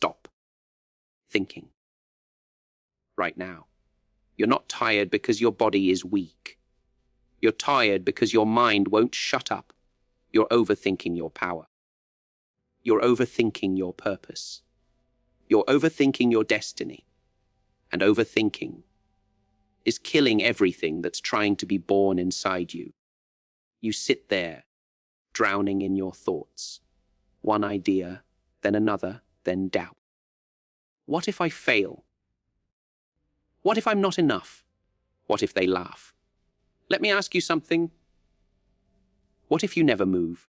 Stop thinking right now. You're not tired because your body is weak. You're tired because your mind won't shut up. You're overthinking your power. You're overthinking your purpose. You're overthinking your destiny. And overthinking is killing everything that's trying to be born inside you. You sit there, drowning in your thoughts. One idea, then another, then doubt. What if I fail? What if I'm not enough? What if they laugh? Let me ask you something. What if you never move?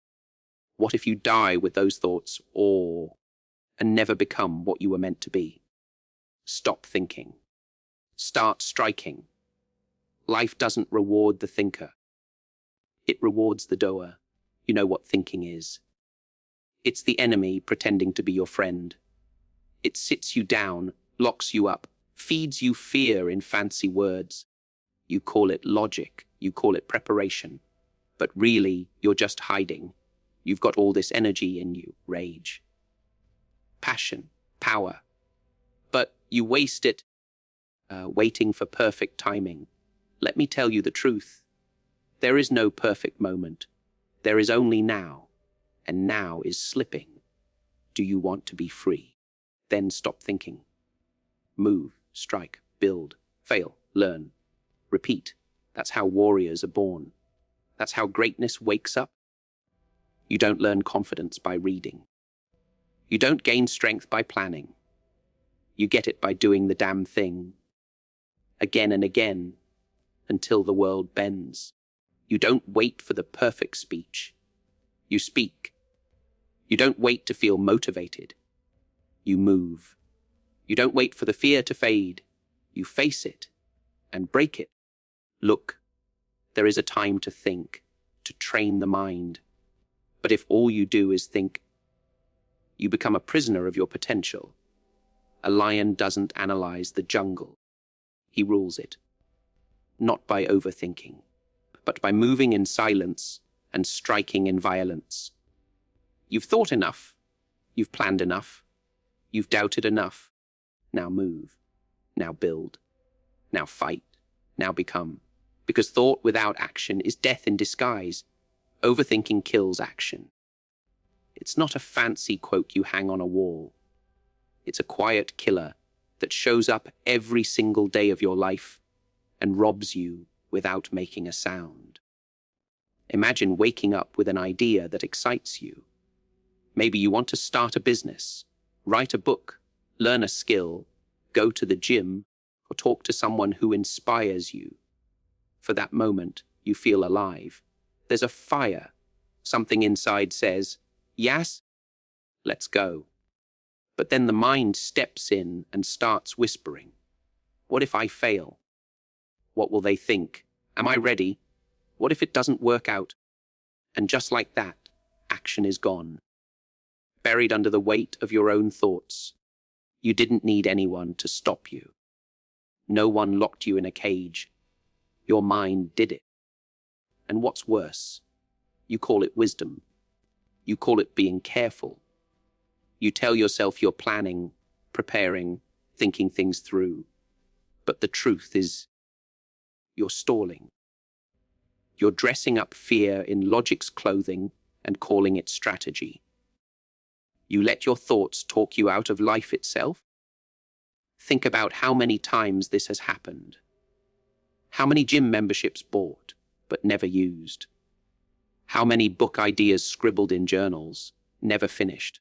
What if you die with those thoughts and never become what you were meant to be? Stop thinking. Start striking. Life doesn't reward the thinker. It rewards the doer. You know what thinking is. It's the enemy pretending to be your friend. It sits you down, locks you up, feeds you fear in fancy words. You call it logic, you call it preparation. But really, you're just hiding. You've got all this energy in you, rage, passion, power. But you waste it waiting for perfect timing. Let me tell you the truth. There is no perfect moment. There is only now, and now is slipping. Do you want to be free? Then stop thinking. Move, strike, build, fail, learn, repeat. That's how warriors are born. That's how greatness wakes up. You don't learn confidence by reading. You don't gain strength by planning. You get it by doing the damn thing again and again until the world bends. You don't wait for the perfect speech. You speak. You don't wait to feel motivated. You move. You don't wait for the fear to fade. You face it and break it. Look, there is a time to think, to train the mind. But if all you do is think, you become a prisoner of your potential. A lion doesn't analyze the jungle. He rules it. Not by overthinking, but by moving in silence and striking in violence. You've thought enough. You've planned enough. You've doubted enough. Now move. Now build. Now fight. Now become. Because thought without action is death in disguise. Overthinking kills action. It's not a fancy quote you hang on a wall. It's a quiet killer that shows up every single day of your life and robs you without making a sound. Imagine waking up with an idea that excites you. Maybe you want to start a business, write a book, learn a skill, go to the gym, or talk to someone who inspires you. For that moment, you feel alive. There's a fire. Something inside says, yes, let's go. But then the mind steps in and starts whispering. What if I fail? What will they think? Am I ready? What if it doesn't work out? And just like that, action is gone. Buried under the weight of your own thoughts. You didn't need anyone to stop you. No one locked you in a cage. Your mind did it. And what's worse, you call it wisdom. You call it being careful. You tell yourself you're planning, preparing, thinking things through. But the truth is, you're stalling. You're dressing up fear in logic's clothing and calling it strategy. You let your thoughts talk you out of life itself? Think about how many times this has happened. How many gym memberships bought, but never used? How many book ideas scribbled in journals, never finished?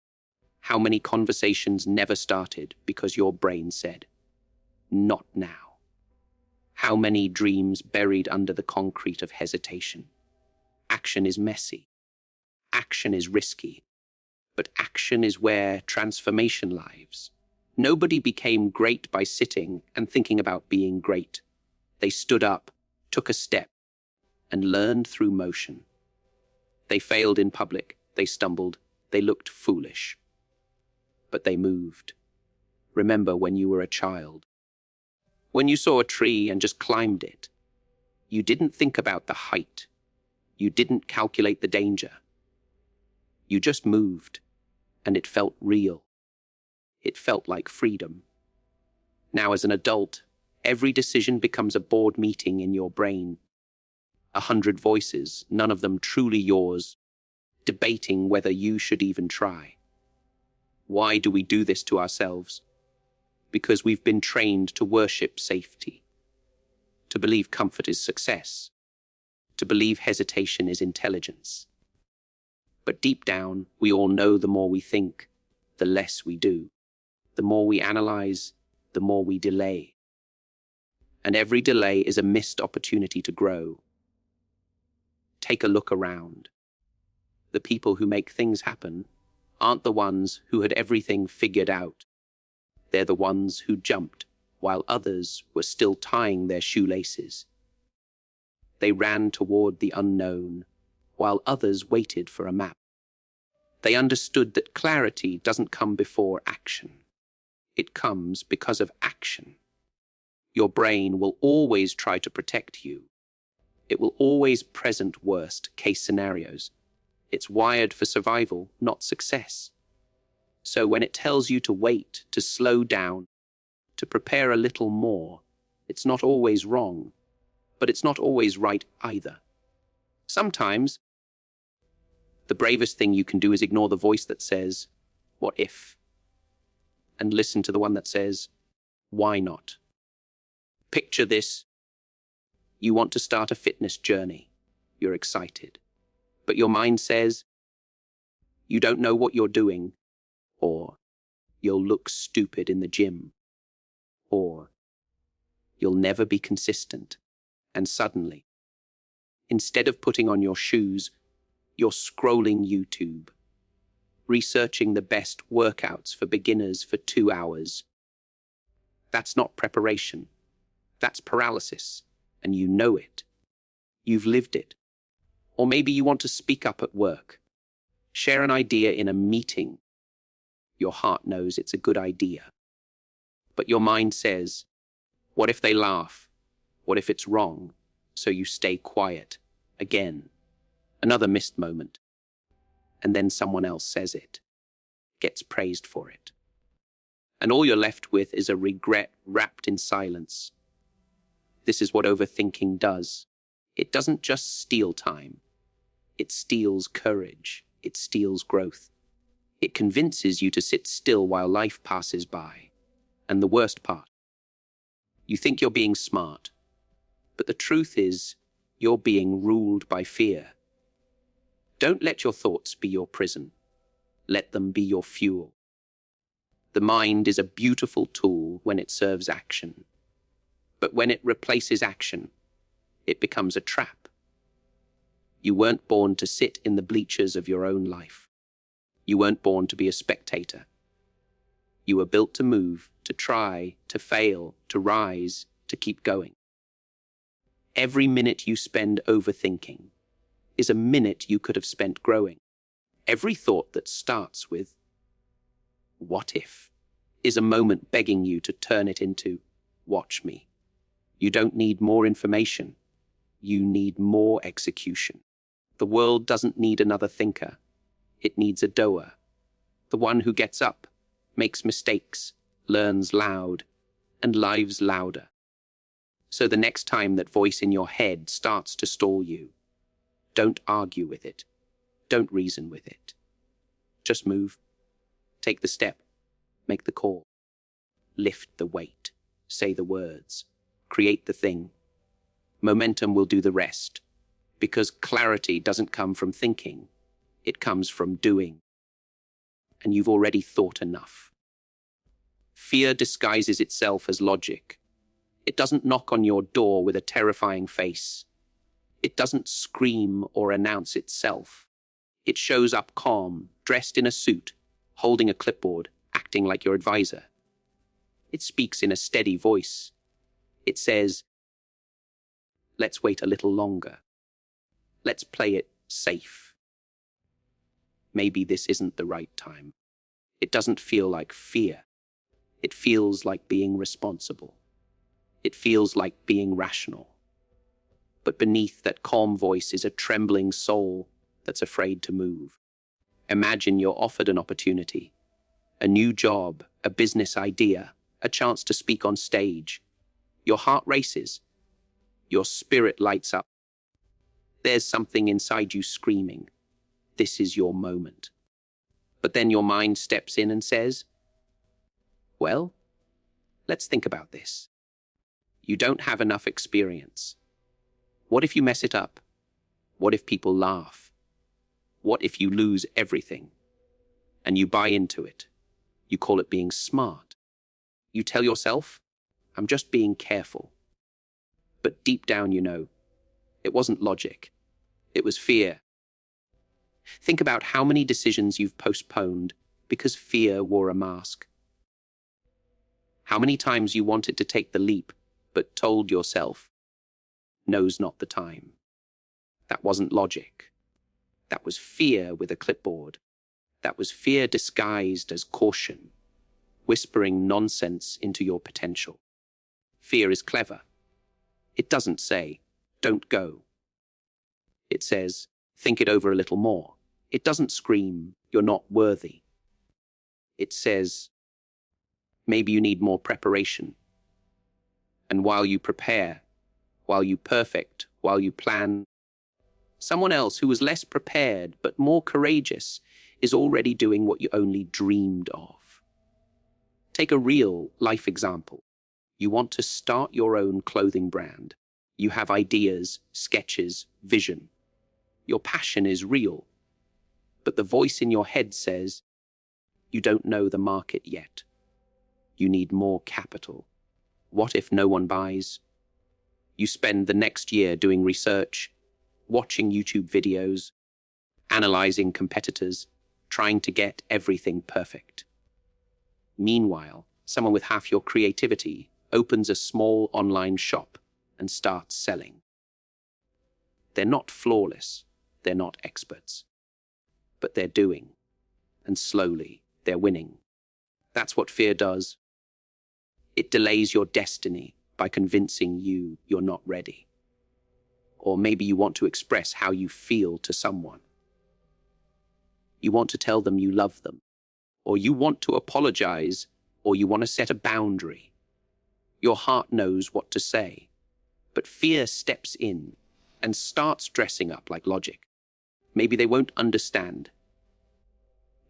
How many conversations never started because your brain said, not now? How many dreams buried under the concrete of hesitation? Action is messy. Action is risky. But action is where transformation lives. Nobody became great by sitting and thinking about being great. They stood up, took a step, and learned through motion. They failed in public, they stumbled, they looked foolish. But they moved. Remember when you were a child. When you saw a tree and just climbed it, you didn't think about the height. You didn't calculate the danger. You just moved, and it felt real. It felt like freedom. Now, as an adult, every decision becomes a board meeting in your brain. 100 voices, none of them truly yours, debating whether you should even try. Why do we do this to ourselves? Because we've been trained to worship safety, to believe comfort is success, to believe hesitation is intelligence. But deep down, we all know the more we think, the less we do. The more we analyze, the more we delay. And every delay is a missed opportunity to grow. Take a look around. The people who make things happen aren't the ones who had everything figured out. They're the ones who jumped while others were still tying their shoelaces. They ran toward the unknown while others waited for a map. They understood that clarity doesn't come before action. It comes because of action. Your brain will always try to protect you. It will always present worst-case scenarios. It's wired for survival, not success. So when it tells you to wait, to slow down, to prepare a little more, it's not always wrong, but it's not always right either. Sometimes, the bravest thing you can do is ignore the voice that says, "What if?" and listen to the one that says, "Why not?" Picture this. You want to start a fitness journey. You're excited. But your mind says, you don't know what you're doing, or you'll look stupid in the gym, or you'll never be consistent. And suddenly, instead of putting on your shoes, you're scrolling YouTube, researching the best workouts for beginners for 2 hours. That's not preparation. That's paralysis, and you know it. You've lived it. Or maybe you want to speak up at work, share an idea in a meeting. Your heart knows it's a good idea. But your mind says, what if they laugh? What if it's wrong? So you stay quiet. Again, another missed moment. And then someone else says it, gets praised for it. And all you're left with is a regret wrapped in silence. This is what overthinking does. It doesn't just steal time. It steals courage. It steals growth. It convinces you to sit still while life passes by. And the worst part, you think you're being smart, but the truth is you're being ruled by fear. Don't let your thoughts be your prison. Let them be your fuel. The mind is a beautiful tool when it serves action. But when it replaces action, it becomes a trap. You weren't born to sit in the bleachers of your own life. You weren't born to be a spectator. You were built to move, to try, to fail, to rise, to keep going. Every minute you spend overthinking is a minute you could have spent growing. Every thought that starts with, "What if?" is a moment begging you to turn it into, "Watch me." You don't need more information. You need more execution. The world doesn't need another thinker. It needs a doer. The one who gets up, makes mistakes, learns loud, and lives louder. So the next time that voice in your head starts to stall you, don't argue with it. Don't reason with it. Just move. Take the step. Make the call. Lift the weight. Say the words. Create the thing. Momentum will do the rest. Because clarity doesn't come from thinking. It comes from doing. And you've already thought enough. Fear disguises itself as logic. It doesn't knock on your door with a terrifying face. It doesn't scream or announce itself. It shows up calm, dressed in a suit, holding a clipboard, acting like your advisor. It speaks in a steady voice. It says, let's wait a little longer. Let's play it safe. Maybe this isn't the right time. It doesn't feel like fear. It feels like being responsible. It feels like being rational. But beneath that calm voice is a trembling soul that's afraid to move. Imagine you're offered an opportunity, A new job, a business idea, a chance to speak on stage. Your heart races. Your spirit lights up. There's something inside you screaming, this is your moment. But then your mind steps in and says, well, let's think about this. You don't have enough experience. What if you mess it up? What if people laugh? What if you lose everything? And you buy into it. You call it being smart. You tell yourself, I'm just being careful. But deep down, you know, it wasn't logic. It was fear. Think about how many decisions you've postponed because fear wore a mask. How many times you wanted to take the leap, but told yourself, no's not the time. That wasn't logic. That was fear with a clipboard. That was fear disguised as caution, whispering nonsense into your potential. Fear is clever. It doesn't say, don't go. It says, think it over a little more. It doesn't scream, you're not worthy. It says, maybe you need more preparation. And while you prepare, while you perfect, while you plan, someone else who was less prepared but more courageous is already doing what you only dreamed of. Take a real life example. You want to start your own clothing brand. You have ideas, sketches, vision. Your passion is real. But the voice in your head says, you don't know the market yet. You need more capital. What if no one buys? You spend the next year doing research, watching YouTube videos, analyzing competitors, trying to get everything perfect. Meanwhile, someone with half your creativity opens a small online shop and starts selling. They're not flawless, they're not experts, but they're doing, and slowly they're winning. That's what fear does. It delays your destiny by convincing you you're not ready. Or maybe you want to express how you feel to someone. You want to tell them you love them, or you want to apologize, or you want to set a boundary. Your heart knows what to say, but fear steps in and starts dressing up like logic. Maybe they won't understand.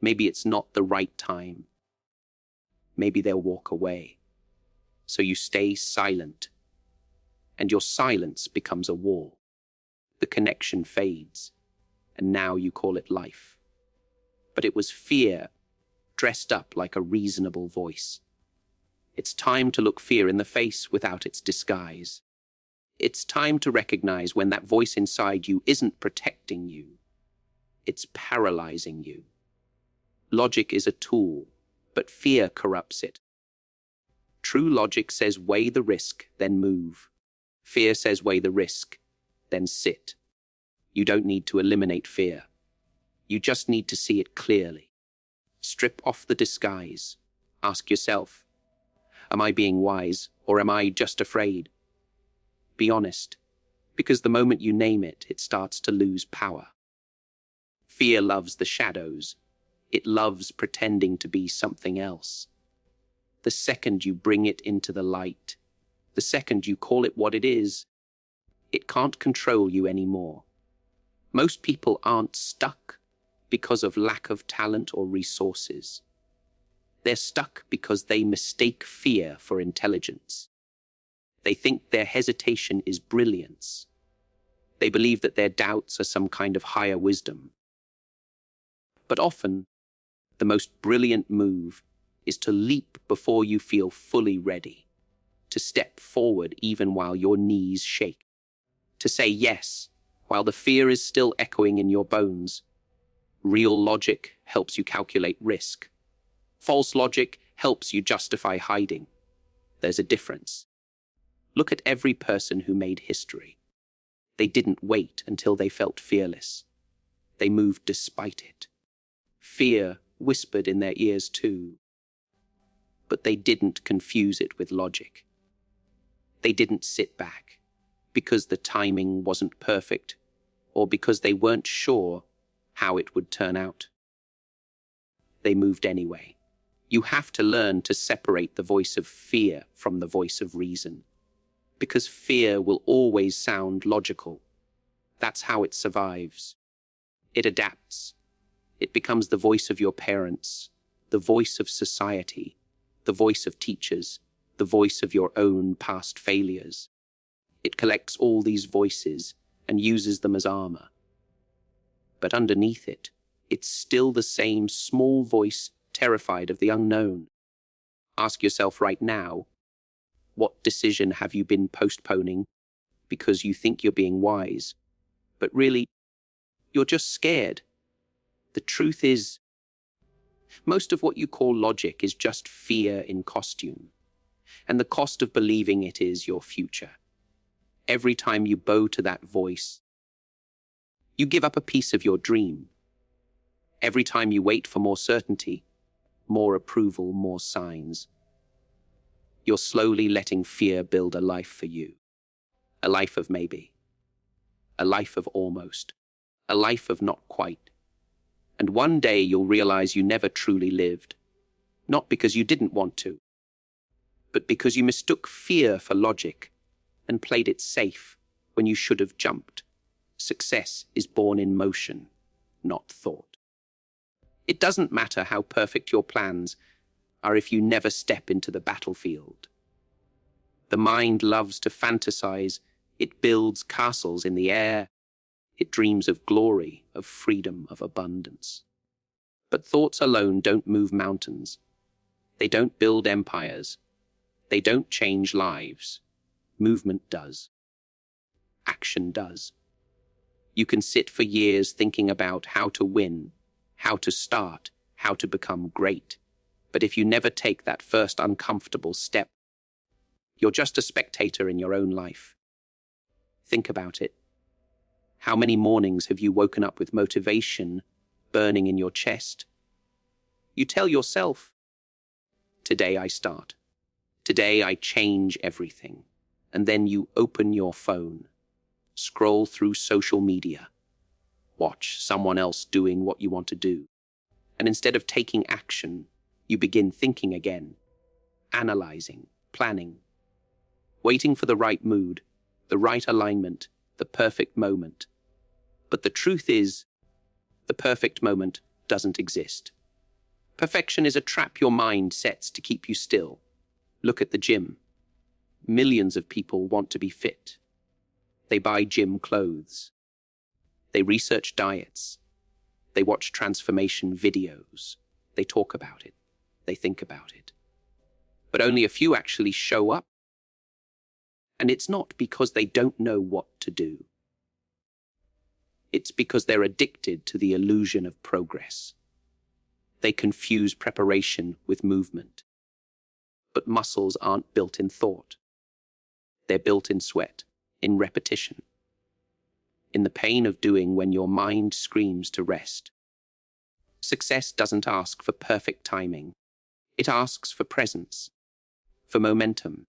Maybe it's not the right time. Maybe they'll walk away. So you stay silent, and your silence becomes a wall. The connection fades, and now you call it life. But it was fear dressed up like a reasonable voice. It's time to look fear in the face without its disguise. It's time to recognize when that voice inside you isn't protecting you. It's paralyzing you. Logic is a tool, but fear corrupts it. True logic says weigh the risk, then move. Fear says weigh the risk, then sit. You don't need to eliminate fear. You just need to see it clearly. Strip off the disguise. Ask yourself, am I being wise, or am I just afraid? Be honest, because the moment you name it, it starts to lose power. Fear loves the shadows. It loves pretending to be something else. The second you bring it into the light, the second you call it what it is, it can't control you anymore. Most people aren't stuck because of lack of talent or resources. They're stuck because they mistake fear for intelligence. They think their hesitation is brilliance. They believe that their doubts are some kind of higher wisdom. But often, the most brilliant move is to leap before you feel fully ready, to step forward even while your knees shake, to say yes while the fear is still echoing in your bones. Real logic helps you calculate risk. False logic helps you justify hiding. There's a difference. Look at every person who made history. They didn't wait until they felt fearless. They moved despite it. Fear whispered in their ears too. But they didn't confuse it with logic. They didn't sit back because the timing wasn't perfect or because they weren't sure how it would turn out. They moved anyway, You have to learn to separate the voice of fear from the voice of reason, because fear will always sound logical. That's how it survives. It adapts. It becomes the voice of your parents, the voice of society, the voice of teachers, the voice of your own past failures. It collects all these voices and uses them as armor. But underneath it, it's still the same small voice terrified of the unknown. Ask yourself right now, what decision have you been postponing because you think you're being wise, but really, you're just scared? The truth is, most of what you call logic is just fear in costume, and the cost of believing it is your future. Every time you bow to that voice, you give up a piece of your dream. Every time you wait for more certainty, more approval, more signs, you're slowly letting fear build a life for you. A life of maybe. A life of almost. A life of not quite. And one day you'll realize you never truly lived. Not because you didn't want to, but because you mistook fear for logic and played it safe when you should have jumped. Success is born in motion, not thought. It doesn't matter how perfect your plans are if you never step into the battlefield. The mind loves to fantasize. It builds castles in the air. It dreams of glory, of freedom, of abundance. But thoughts alone don't move mountains. They don't build empires. They don't change lives. Movement does. Action does. You can sit for years thinking about how to win, how to start, how to become great. But if you never take that first uncomfortable step, you're just a spectator in your own life. Think about it. How many mornings have you woken up with motivation burning in your chest? You tell yourself, today I start. Today I change everything. And then you open your phone, scroll through social media, watch someone else doing what you want to do. And instead of taking action, you begin thinking again, analyzing, planning, waiting for the right mood, the right alignment, the perfect moment. But the truth is, the perfect moment doesn't exist. Perfection is a trap your mind sets to keep you still. Look at the gym. Millions of people want to be fit. They buy gym clothes. They research diets. They watch transformation videos. They talk about it. They think about it. But only a few actually show up. And it's not because they don't know what to do. It's because they're addicted to the illusion of progress. They confuse preparation with movement. But muscles aren't built in thought. They're built in sweat, in repetition, in the pain of doing when your mind screams to rest. Success doesn't ask for perfect timing. It asks for presence, for momentum,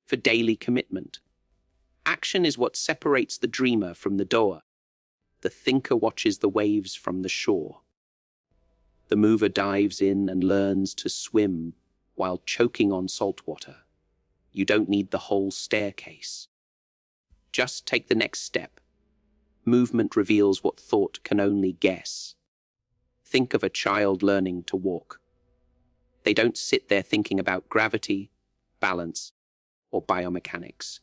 for daily commitment. Action is what separates the dreamer from the doer. The thinker watches the waves from the shore. The mover dives in and learns to swim while choking on salt water. You don't need the whole staircase. Just take the next step. Movement reveals what thought can only guess. Think of a child learning to walk. They don't sit there thinking about gravity, balance, or biomechanics.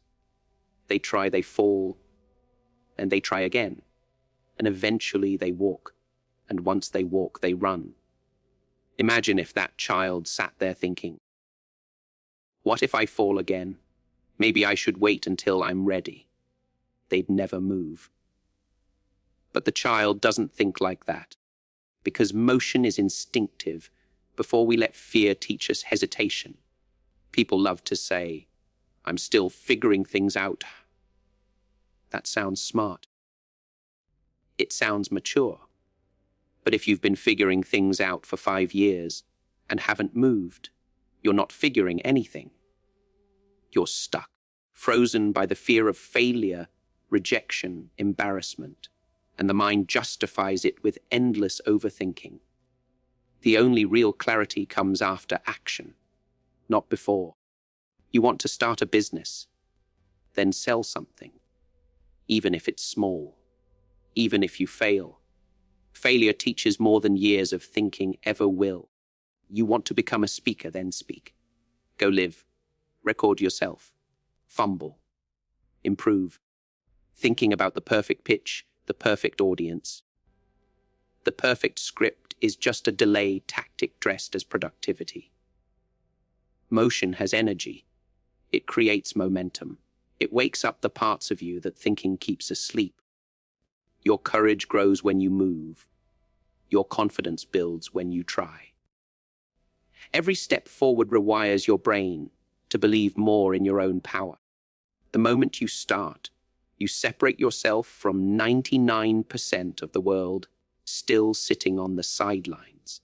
They try, they fall, and they try again. And eventually they walk. And once they walk, they run. Imagine if that child sat there thinking, what if I fall again? Maybe I should wait until I'm ready. They'd never move. But the child doesn't think like that, because motion is instinctive before we let fear teach us hesitation. People love to say, I'm still figuring things out. That sounds smart. It sounds mature. But if you've been figuring things out for 5 years and haven't moved, you're not figuring anything. You're stuck, frozen by the fear of failure, rejection, embarrassment, and the mind justifies it with endless overthinking. The only real clarity comes after action, not before. You want to start a business, then sell something, even if it's small, even if you fail. Failure teaches more than years of thinking ever will. You want to become a speaker, then speak. Go live. Record yourself. Fumble. Improve. Thinking about the perfect pitch, the perfect audience. The perfect script is just a delay tactic dressed as productivity. Motion has energy. It creates momentum. It wakes up the parts of you that thinking keeps asleep. Your courage grows when you move. Your confidence builds when you try. Every step forward rewires your brain to believe more in your own power. The moment you start, you separate yourself from 99% of the world still sitting on the sidelines.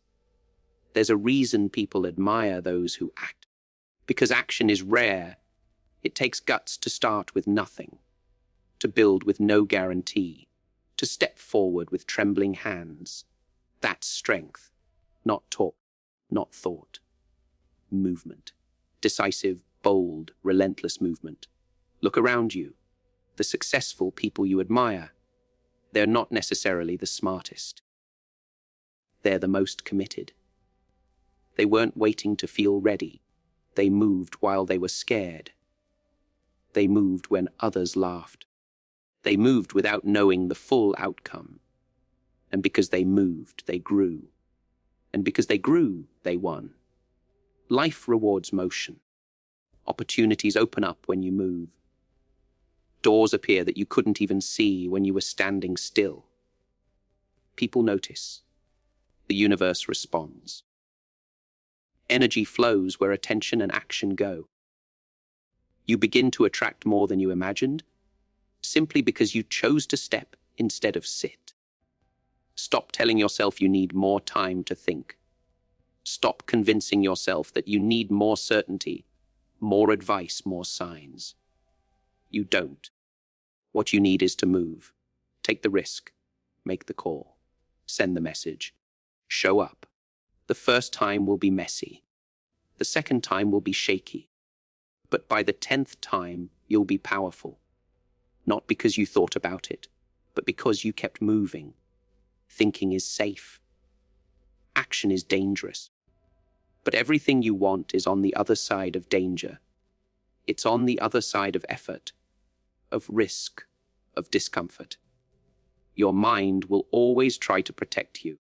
There's a reason people admire those who act, because action is rare. It takes guts to start with nothing, to build with no guarantee, to step forward with trembling hands. That's strength, not talk, not thought. Movement. Decisive, bold, relentless movement. Look around you. The successful people you admire, they're not necessarily the smartest. They're the most committed. They weren't waiting to feel ready. They moved while they were scared. They moved when others laughed. They moved without knowing the full outcome. And because they moved, they grew. And because they grew, they won. Life rewards motion. Opportunities open up when you move. Doors appear that you couldn't even see when you were standing still. People notice. The universe responds. Energy flows where attention and action go. You begin to attract more than you imagined, simply because you chose to step instead of sit. Stop telling yourself you need more time to think. Stop convincing yourself that you need more certainty, more advice, more signs. You don't. What you need is to move. Take the risk. Make the call. Send the message. Show up. The first time will be messy. The second time will be shaky. But by the 10th time, you'll be powerful. Not because you thought about it, but because you kept moving. Thinking is safe. Action is dangerous. But everything you want is on the other side of danger. It's on the other side of effort, of risk, of discomfort. Your mind will always try to protect you,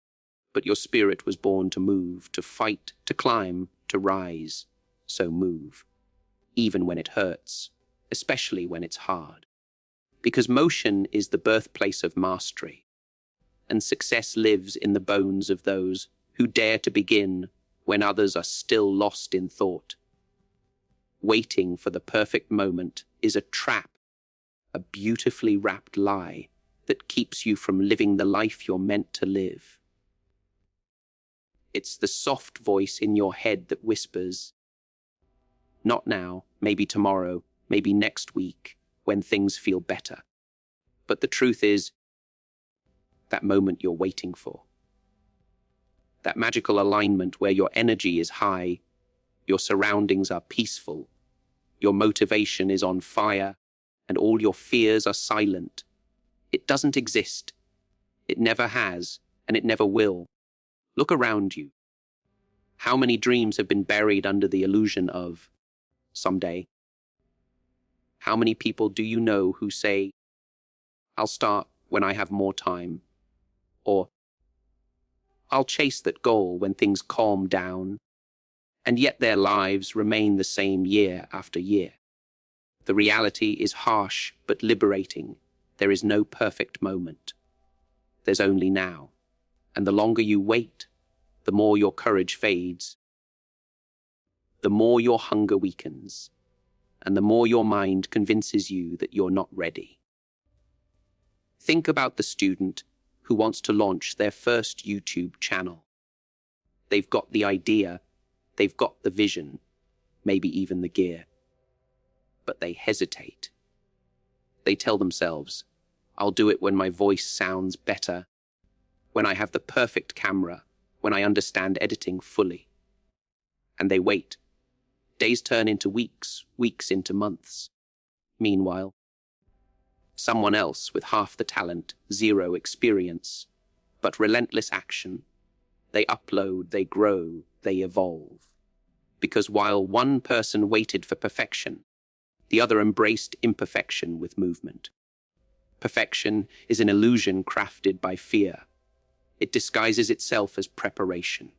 but your spirit was born to move, to fight, to climb, to rise. So move, even when it hurts, especially when it's hard. Because motion is the birthplace of mastery, and success lives in the bones of those who dare to begin when others are still lost in thought. Waiting for the perfect moment is a trap, a beautifully wrapped lie that keeps you from living the life you're meant to live. It's the soft voice in your head that whispers, not now, maybe tomorrow, maybe next week, when things feel better. But the truth is, that moment you're waiting for. That magical alignment where your energy is high, your surroundings are peaceful, your motivation is on fire, and all your fears are silent. It doesn't exist. It never has, and it never will. Look around you. How many dreams have been buried under the illusion of someday? How many people do you know who say, I'll start when I have more time, or I'll chase that goal when things calm down, and yet their lives remain the same year after year? The reality is harsh but liberating. There is no perfect moment. There's only now. And the longer you wait, the more your courage fades, the more your hunger weakens, and the more your mind convinces you that you're not ready. Think about the student who wants to launch their first YouTube channel. They've got the idea, they've got the vision, maybe even the gear. But they hesitate. They tell themselves, I'll do it when my voice sounds better, when I have the perfect camera, when I understand editing fully. And they wait. Days turn into weeks, weeks into months. Meanwhile, someone else with half the talent, zero experience, but relentless action. They upload, they grow, they evolve. Because while one person waited for perfection, the other embraced imperfection with movement. Perfection is an illusion crafted by fear. It disguises itself as preparation.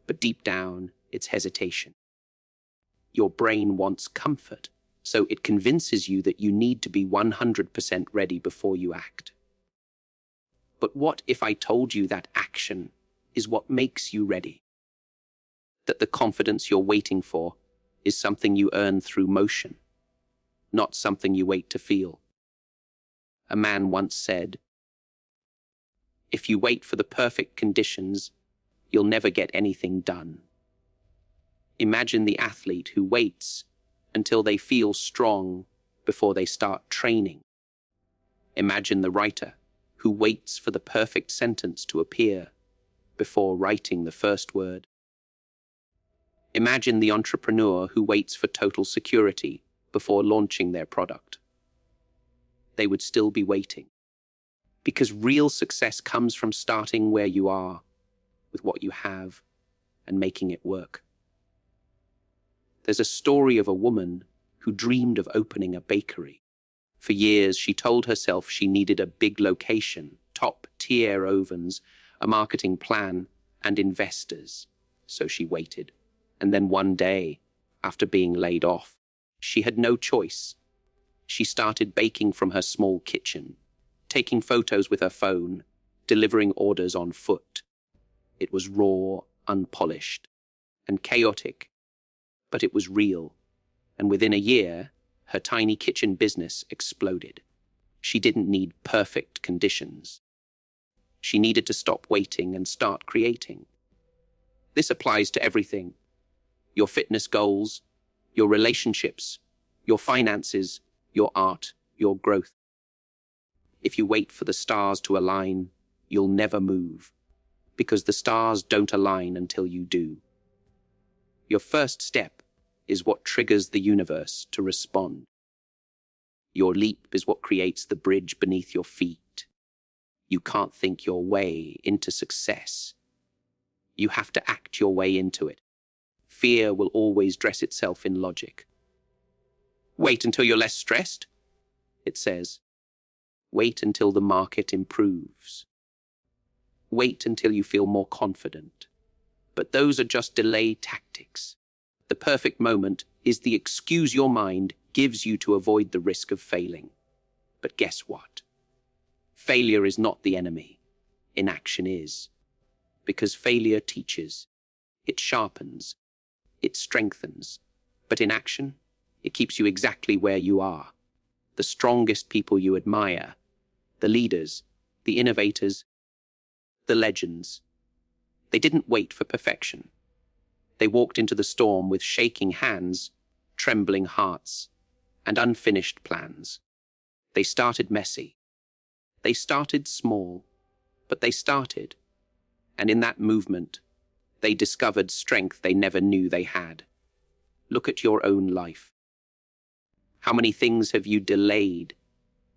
But deep down, it's hesitation. Your brain wants comfort, so it convinces you that you need to be 100% ready before you act. But what if I told you that action is what makes you ready? That the confidence you're waiting for is something you earn through motion, not something you wait to feel. A man once said, "If you wait for the perfect conditions, you'll never get anything done." Imagine the athlete who waits until they feel strong before they start training. Imagine the writer who waits for the perfect sentence to appear before writing the first word. Imagine the entrepreneur who waits for total security before launching their product. They would still be waiting. Because real success comes from starting where you are, with what you have, and making it work. There's a story of a woman who dreamed of opening a bakery. For years, she told herself she needed a big location, top-tier ovens, a marketing plan, and investors. So she waited. And then one day, after being laid off, she had no choice. She started baking from her small kitchen, taking photos with her phone, delivering orders on foot. It was raw, unpolished, and chaotic, but it was real. And within a year, her tiny kitchen business exploded. She didn't need perfect conditions. She needed to stop waiting and start creating. This applies to everything: your fitness goals, your relationships, your finances, your art, your growth. If you wait for the stars to align, you'll never move, because the stars don't align until you do. Your first step is what triggers the universe to respond. Your leap is what creates the bridge beneath your feet. You can't think your way into success. You have to act your way into it. Fear will always dress itself in logic. Wait until you're less stressed, it says. Wait until the market improves. Wait until you feel more confident. But those are just delay tactics. The perfect moment is the excuse your mind gives you to avoid the risk of failing. But guess what? Failure is not the enemy. Inaction is. Because failure teaches. It sharpens. It strengthens. But inaction, it keeps you exactly where you are. The strongest people you admire, the leaders, the innovators, the legends. They didn't wait for perfection. They walked into the storm with shaking hands, trembling hearts, and unfinished plans. They started messy. They started small, but they started. And in that movement, they discovered strength they never knew they had. Look at your own life. How many things have you delayed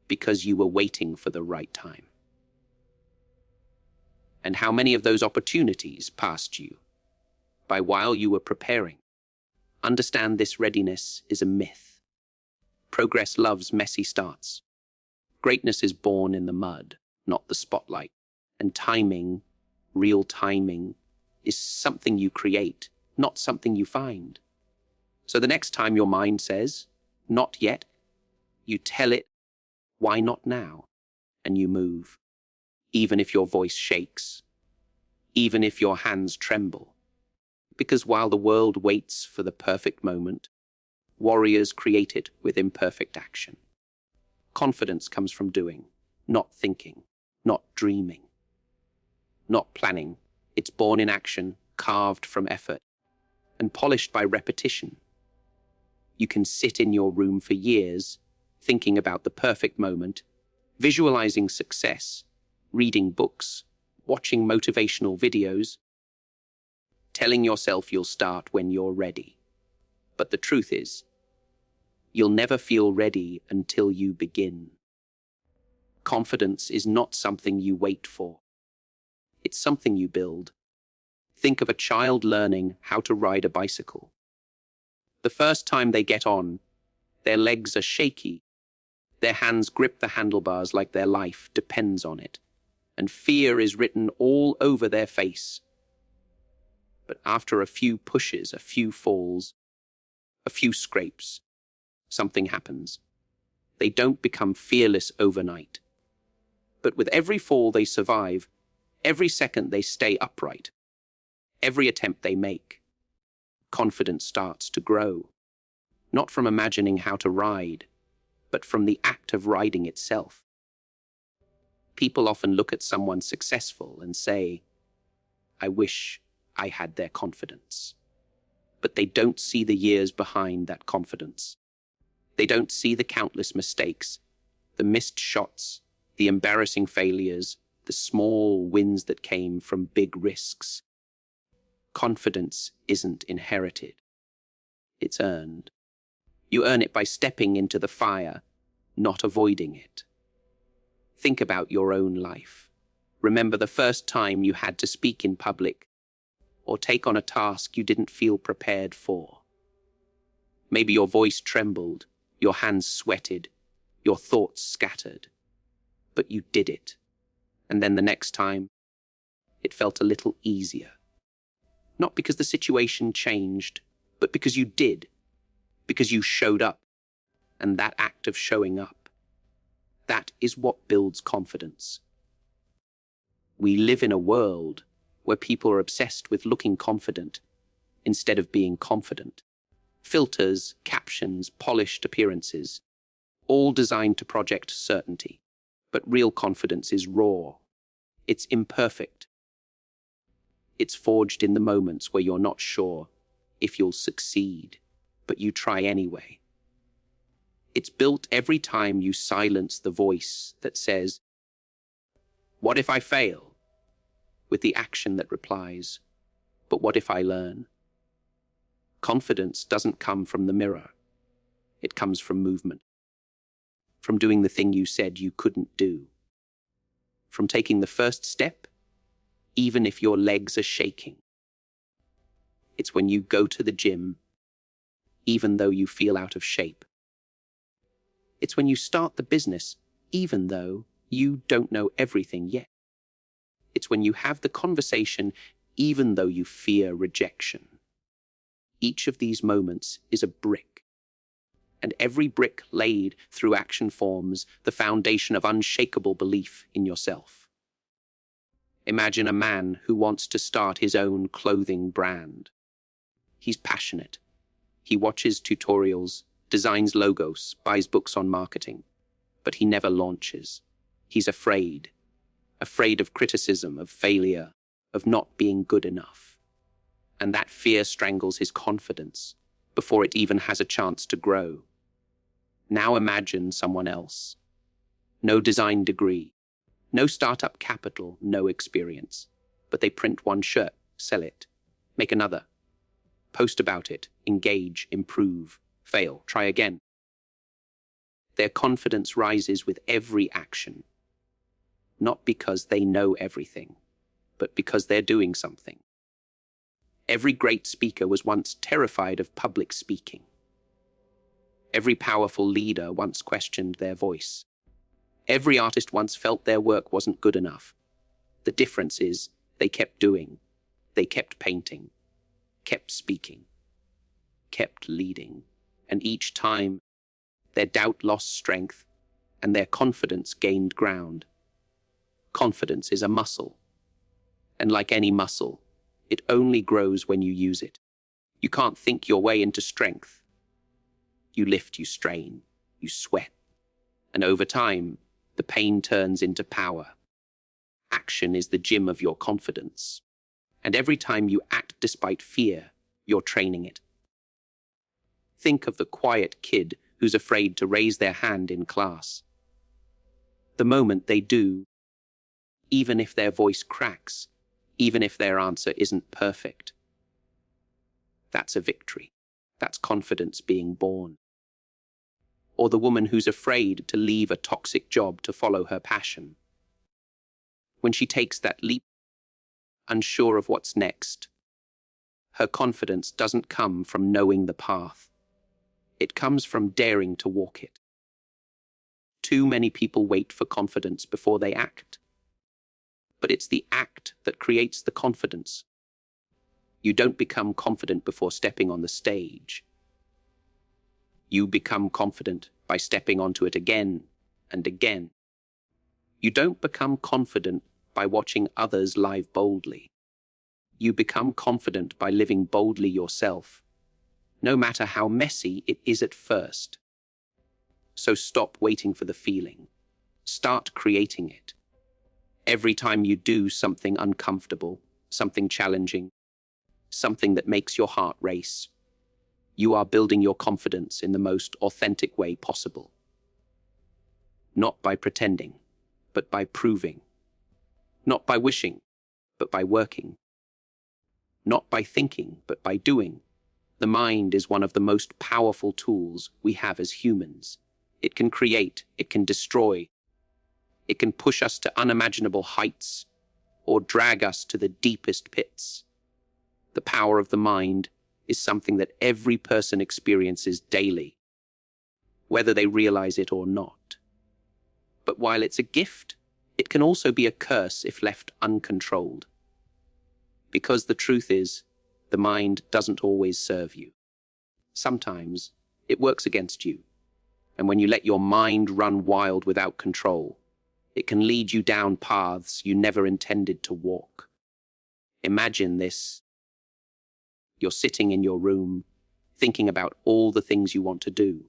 because you were waiting for the right time? And how many of those opportunities passed you by while you were preparing? Understand this: readiness is a myth. Progress loves messy starts. Greatness is born in the mud, not the spotlight. And timing, real timing, is something you create, not something you find. So the next time your mind says, "Not yet," you tell it, "Why not now?" And you move. Even if your voice shakes, even if your hands tremble. Because while the world waits for the perfect moment, warriors create it with imperfect action. Confidence comes from doing, not thinking, not dreaming, not planning. It's born in action, carved from effort, and polished by repetition. You can sit in your room for years, thinking about the perfect moment, visualizing success, reading books, watching motivational videos, telling yourself you'll start when you're ready. But the truth is, you'll never feel ready until you begin. Confidence is not something you wait for. It's something you build. Think of a child learning how to ride a bicycle. The first time they get on, their legs are shaky. Their hands grip the handlebars like their life depends on it, and fear is written all over their face. But after a few pushes, a few falls, a few scrapes, something happens. They don't become fearless overnight. But with every fall they survive, every second they stay upright, every attempt they make, confidence starts to grow, not from imagining how to ride, but from the act of riding itself. People often look at someone successful and say, "I wish I had their confidence." But they don't see the years behind that confidence. They don't see the countless mistakes, the missed shots, the embarrassing failures, the small wins that came from big risks. Confidence isn't inherited. It's earned. You earn it by stepping into the fire, not avoiding it. Think about your own life. Remember the first time you had to speak in public or take on a task you didn't feel prepared for. Maybe your voice trembled, your hands sweated, your thoughts scattered. But you did it. And then the next time, it felt a little easier. Not because the situation changed, but because you did. Because you showed up. And that act of showing up, that is what builds confidence. We live in a world where people are obsessed with looking confident instead of being confident. Filters, captions, polished appearances, all designed to project certainty. But real confidence is raw. It's imperfect. It's forged in the moments where you're not sure if you'll succeed, but you try anyway. It's built every time you silence the voice that says, "What if I fail?" with the action that replies, "But what if I learn?" Confidence doesn't come from the mirror. It comes from movement. From doing the thing you said you couldn't do. From taking the first step, even if your legs are shaking. It's when you go to the gym, even though you feel out of shape. It's when you start the business, even though you don't know everything yet. It's when you have the conversation, even though you fear rejection. Each of these moments is a brick. And every brick laid through action forms the foundation of unshakable belief in yourself. Imagine a man who wants to start his own clothing brand. He's passionate. He watches tutorials, designs logos, buys books on marketing, but he never launches. He's afraid of criticism, of failure, of not being good enough. And that fear strangles his confidence before it even has a chance to grow. Now imagine someone else. No design degree, no startup capital, no experience. But they print one shirt, sell it, make another, post about it, engage, improve, fail, try again. Their confidence rises with every action, not because they know everything, but because they're doing something. Every great speaker was once terrified of public speaking. Every powerful leader once questioned their voice. Every artist once felt their work wasn't good enough. The difference is they kept doing, they kept painting, kept speaking, kept leading. And each time, their doubt lost strength and their confidence gained ground. Confidence is a muscle. And like any muscle, it only grows when you use it. You can't think your way into strength. You lift, you strain, you sweat. And over time, the pain turns into power. Action is the gym of your confidence. And every time you act despite fear, you're training it. Think of the quiet kid who's afraid to raise their hand in class. The moment they do, even if their voice cracks, even if their answer isn't perfect. That's a victory. That's confidence being born. Or the woman who's afraid to leave a toxic job to follow her passion. When she takes that leap, unsure of what's next, her confidence doesn't come from knowing the path. It comes from daring to walk it. Too many people wait for confidence before they act. But it's the act that creates the confidence. You don't become confident before stepping on the stage. You become confident by stepping onto it again and again. You don't become confident by watching others live boldly. You become confident by living boldly yourself, no matter how messy it is at first. So stop waiting for the feeling. Start creating it. Every time you do something uncomfortable, something challenging, something that makes your heart race, you are building your confidence in the most authentic way possible. Not by pretending, but by proving. Not by wishing, but by working. Not by thinking, but by doing. The mind is one of the most powerful tools we have as humans. It can create, it can destroy. It can push us to unimaginable heights or drag us to the deepest pits. The power of the mind is something that every person experiences daily, whether they realize it or not. But while it's a gift, it can also be a curse if left uncontrolled. Because the truth is, the mind doesn't always serve you. Sometimes it works against you. And when you let your mind run wild without control, it can lead you down paths you never intended to walk. Imagine this. You're sitting in your room, thinking about all the things you want to do,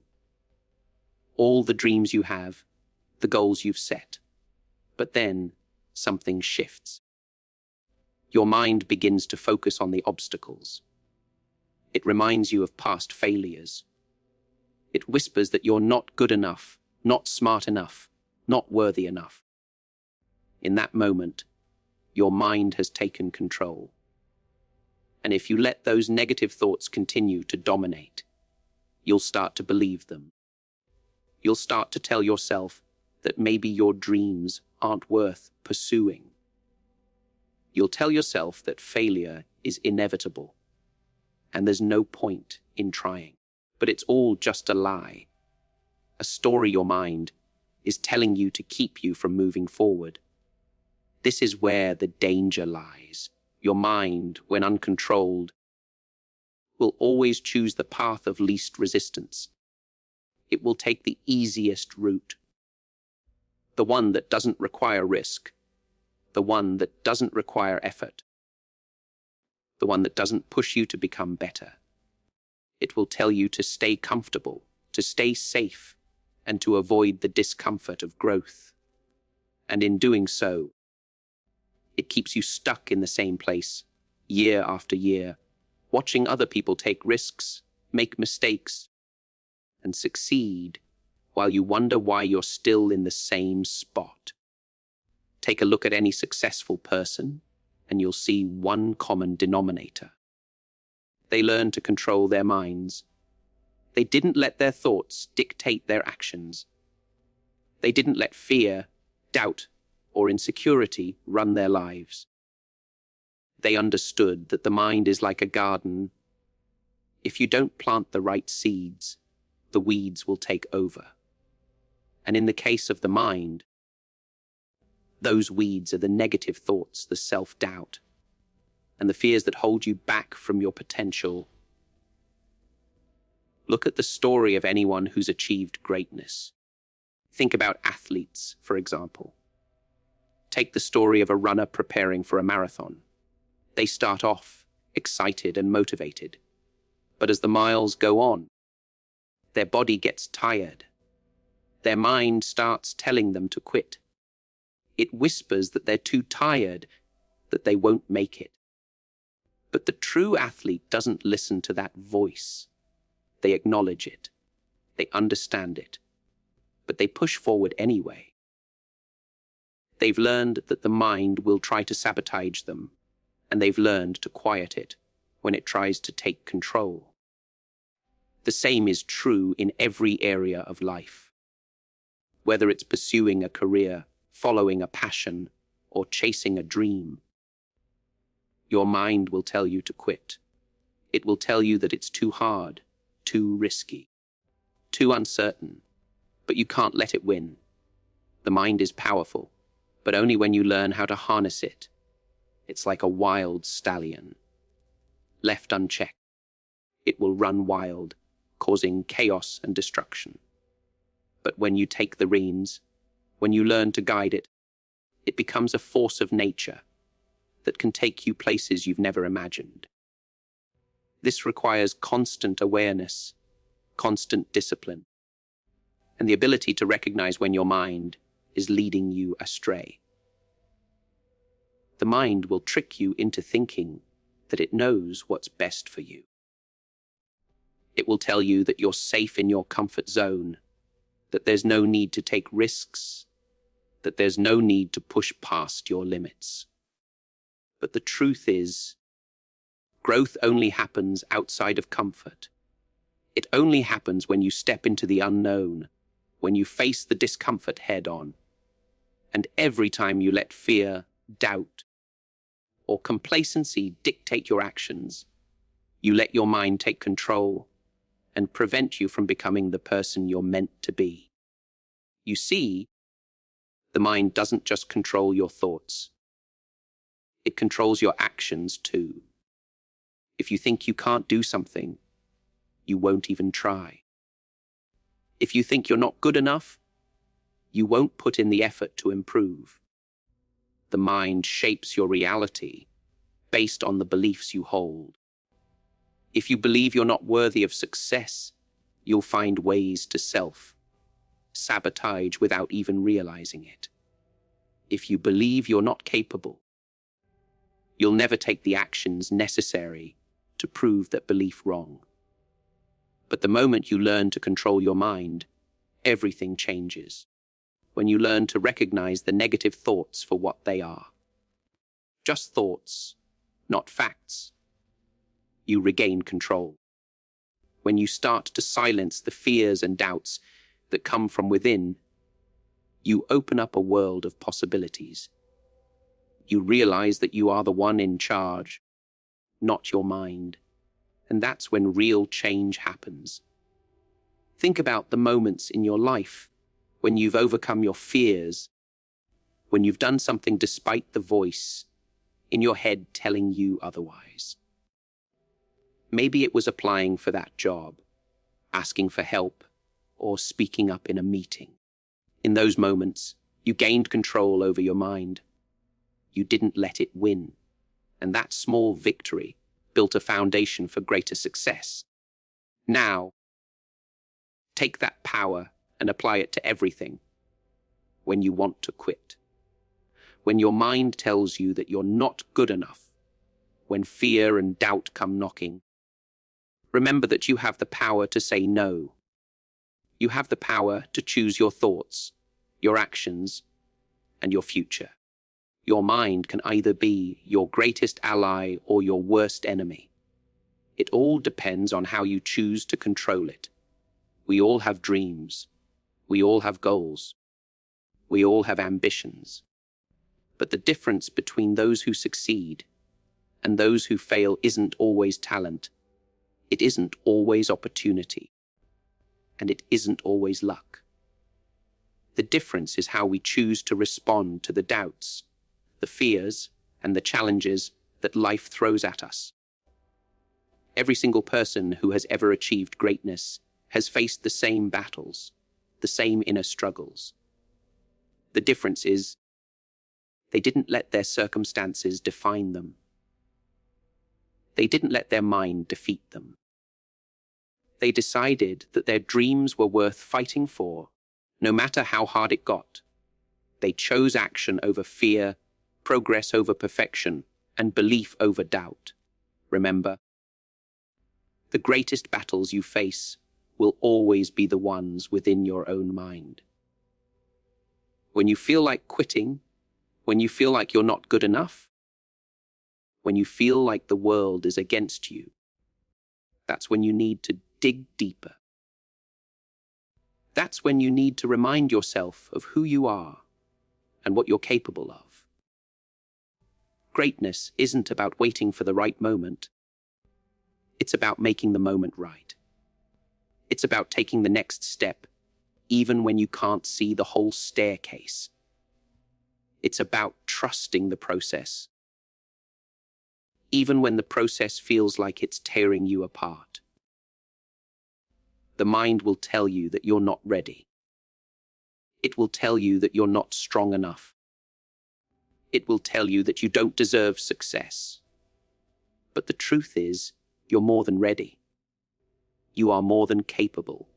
all the dreams you have, the goals you've set. But then something shifts. Your mind begins to focus on the obstacles. It reminds you of past failures. It whispers that you're not good enough, not smart enough, not worthy enough. In that moment, your mind has taken control. And if you let those negative thoughts continue to dominate, you'll start to believe them. You'll start to tell yourself that maybe your dreams aren't worth pursuing. You'll tell yourself that failure is inevitable, and there's no point in trying. But it's all just a lie. A story your mind is telling you to keep you from moving forward. This is where the danger lies. Your mind, when uncontrolled, will always choose the path of least resistance. It will take the easiest route, the one that doesn't require risk, the one that doesn't require effort, the one that doesn't push you to become better. It will tell you to stay comfortable, to stay safe, and to avoid the discomfort of growth. And in doing so, it keeps you stuck in the same place, year after year, watching other people take risks, make mistakes, and succeed, while you wonder why you're still in the same spot. Take a look at any successful person, and you'll see one common denominator. They learned to control their minds. They didn't let their thoughts dictate their actions. They didn't let fear, doubt, or insecurity run their lives. They understood that the mind is like a garden. If you don't plant the right seeds, the weeds will take over. And in the case of the mind, those weeds are the negative thoughts, the self-doubt, and the fears that hold you back from your potential. Look at the story of anyone who's achieved greatness. Think about athletes, for example. Take the story of a runner preparing for a marathon. They start off excited and motivated, but as the miles go on, their body gets tired. Their mind starts telling them to quit. It whispers that they're too tired, that they won't make it. But the true athlete doesn't listen to that voice. They acknowledge it. They understand it. But they push forward anyway. They've learned that the mind will try to sabotage them, and they've learned to quiet it when it tries to take control. The same is true in every area of life. Whether it's pursuing a career, following a passion, or chasing a dream, your mind will tell you to quit. It will tell you that it's too hard, too risky, too uncertain, but you can't let it win. The mind is powerful, but only when you learn how to harness it. It's like a wild stallion. Left unchecked, it will run wild, causing chaos and destruction. But when you take the reins, when you learn to guide it, it becomes a force of nature that can take you places you've never imagined. This requires constant awareness, constant discipline, and the ability to recognize when your mind is leading you astray. The mind will trick you into thinking that it knows what's best for you. It will tell you that you're safe in your comfort zone, that there's no need to take risks, that there's no need to push past your limits. But the truth is, growth only happens outside of comfort. It only happens when you step into the unknown, when you face the discomfort head on. And every time you let fear, doubt, or complacency dictate your actions, you let your mind take control and prevent you from becoming the person you're meant to be. You see, the mind doesn't just control your thoughts. It controls your actions too. If you think you can't do something, you won't even try. If you think you're not good enough, you won't put in the effort to improve. The mind shapes your reality based on the beliefs you hold. If you believe you're not worthy of success, you'll find ways to self-sabotage without even realizing it. If you believe you're not capable, you'll never take the actions necessary to prove that belief wrong. But the moment you learn to control your mind, everything changes. When you learn to recognize the negative thoughts for what they are. Just thoughts, not facts. You regain control. When you start to silence the fears and doubts that come from within, you open up a world of possibilities. You realize that you are the one in charge, not your mind. And that's when real change happens. Think about the moments in your life when you've overcome your fears, when you've done something despite the voice in your head telling you otherwise. Maybe it was applying for that job, asking for help, or speaking up in a meeting. In those moments, you gained control over your mind. You didn't let it win, and that small victory built a foundation for greater success. Now, take that power and apply it to everything. When you want to quit, when your mind tells you that you're not good enough, when fear and doubt come knocking, remember that you have the power to say no. You have the power to choose your thoughts, your actions, and your future. Your mind can either be your greatest ally or your worst enemy. It all depends on how you choose to control it. We all have dreams. We all have goals. We all have ambitions. But the difference between those who succeed and those who fail isn't always talent. It isn't always opportunity. And it isn't always luck. The difference is how we choose to respond to the doubts, the fears, and the challenges that life throws at us. Every single person who has ever achieved greatness has faced the same battles, the same inner struggles. The difference is, they didn't let their circumstances define them. They didn't let their mind defeat them. They decided that their dreams were worth fighting for, no matter how hard it got. They chose action over fear, progress over perfection, and belief over doubt. Remember, the greatest battles you face will always be the ones within your own mind. When you feel like quitting, When you feel like you're not good enough, when you feel like the world is against you, that's when you need to dig deeper. That's when you need to remind yourself of who you are and what you're capable of. Greatness isn't about waiting for the right moment. It's about making the moment right. It's about taking the next step, even when you can't see the whole staircase. It's about trusting the process, even when the process feels like it's tearing you apart. The mind will tell you that you're not ready. It will tell you that you're not strong enough. It will tell you that you don't deserve success. But the truth is, you're more than ready. You are more than capable.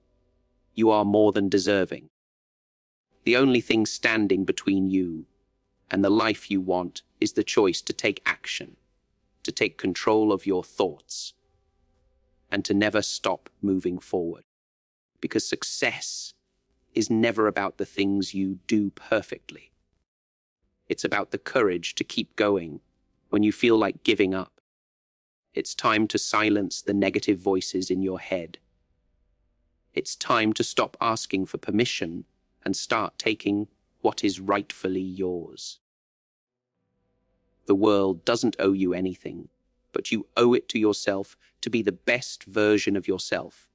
You are more than deserving. The only thing standing between you and the life you want is the choice to take action, to take control of your thoughts, and to never stop moving forward. Because success is never about the things you do perfectly. It's about the courage to keep going when you feel like giving up. It's time to silence the negative voices in your head. It's time to stop asking for permission and start taking what is rightfully yours. The world doesn't owe you anything, but you owe it to yourself to be the best version of yourself,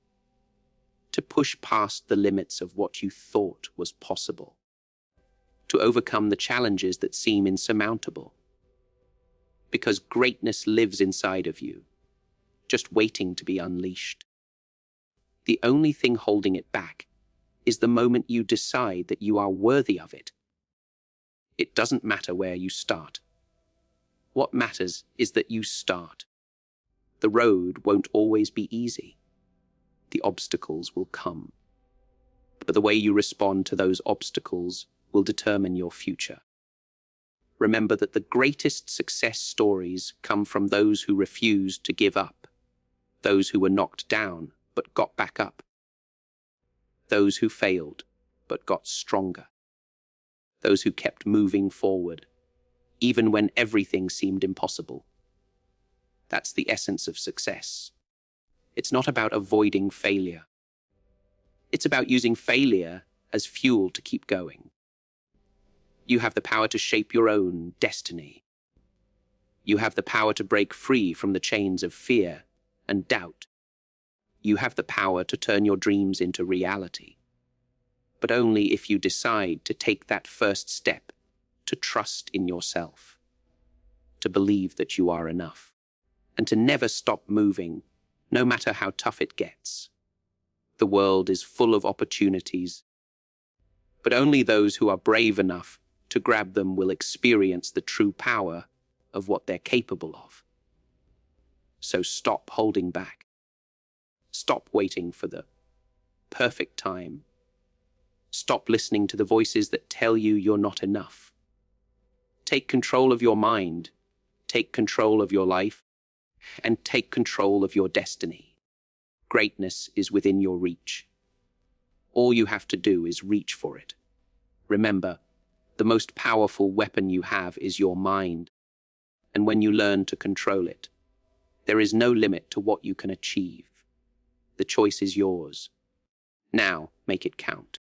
to push past the limits of what you thought was possible, to overcome the challenges that seem insurmountable. Because greatness lives inside of you, just waiting to be unleashed. The only thing holding it back is the moment you decide that you are worthy of it. It doesn't matter where you start. What matters is that you start. The road won't always be easy. The obstacles will come. But the way you respond to those obstacles will determine your future. Remember that the greatest success stories come from those who refused to give up, those who were knocked down but got back up, those who failed but got stronger, those who kept moving forward, even when everything seemed impossible. That's the essence of success. It's not about avoiding failure. It's about using failure as fuel to keep going. You have the power to shape your own destiny. You have the power to break free from the chains of fear and doubt. You have the power to turn your dreams into reality. But only if you decide to take that first step, to trust in yourself, to believe that you are enough, and to never stop moving, no matter how tough it gets. The world is full of opportunities, but only those who are brave enough to grab them will experience the true power of what they're capable of. So stop holding back. Stop waiting for the perfect time. Stop listening to the voices that tell you you're not enough. Take control of your mind, take control of your life, and take control of your destiny. Greatness is within your reach. All you have to do is reach for it. Remember, the most powerful weapon you have is your mind, and when you learn to control it, there is no limit to what you can achieve. The choice is yours. Now, make it count.